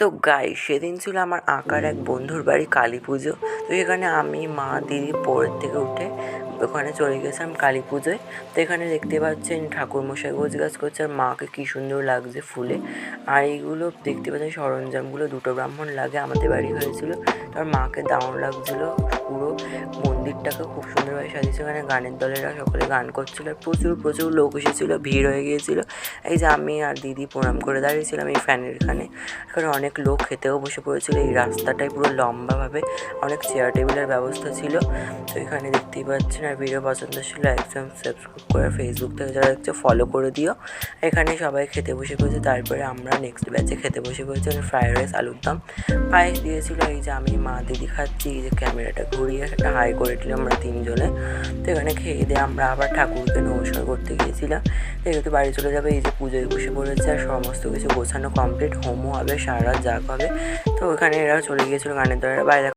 So guys, সেদিন ছিল আমার আঁকার এক বন্ধুর বাড়ি কালী পুজো। তো এখানে আমি, মা, দিদি পরের থেকে উঠে ওখানে চলে গেছিলাম কালী পুজোয়। তো এখানে দেখতে পাচ্ছেন ঠাকুরমশাই গোছগাছ করছে, আর মাকে কী সুন্দর লাগছে ফুলে। আর এইগুলো দেখতে পাচ্ছেন সরঞ্জামগুলো 2টো ব্রাহ্মণ লাগে, আমাদের বাড়ি হয়েছিল। তার মাকে দারুণ লাগছিলো, পুরো মন্দিরটাকে খুব সুন্দরভাবে সাজিয়েছে। এখানে গানের দলেরা সকলে গান করছিল, আর প্রচুর প্রচুর লোক এসেছিলো, ভিড় হয়ে গিয়েছিলো। এই যে আমি আর দিদি প্রণাম করে দাঁড়িয়েছিলাম এই ফ্যানের এখানে অনেক লোক খেতেও বসে পড়েছিল। এই রাস্তাটায় পুরো লম্বাভাবে অনেক চেয়ার টেবিলের ব্যবস্থা ছিল। তো এখানে দেখতেই পাচ্ছেন। আর ভিডিও পছন্দ ছিল একদম সাবস্ক্রাইব করে, ফেসবুক থেকে যারা দেখছে ফলো করে দিও। এখানে সবাই খেতে বসে পড়েছে। তারপরে আমরা নেক্সট ব্যাচে খেতে বসে পড়েছি। ফ্রাইড রাইস, আলুর দম, পায়েস দিয়েছিল। এই যে আমি, মা, দিদি খাচ্ছি। এই যে ক্যামেরাটা ঘুরিয়ে সেটা হাই করে দিলাম আমরা 3জনে। তো এখানে খেয়ে দিয়ে আমরা আবার ঠাকুরকে নমস্কার করতে গিয়েছিলাম। যেহেতু বাড়ি চলে যাবে, এই যে পুজোয় বসে পড়েছে, আর সমস্ত কিছু গোছানো কমপ্লিট। হোমও হবে, সারা রাত জাগ হবে। তো ওখানে এরাও চলে গিয়েছিলো গানের দ্বারা বাইরে।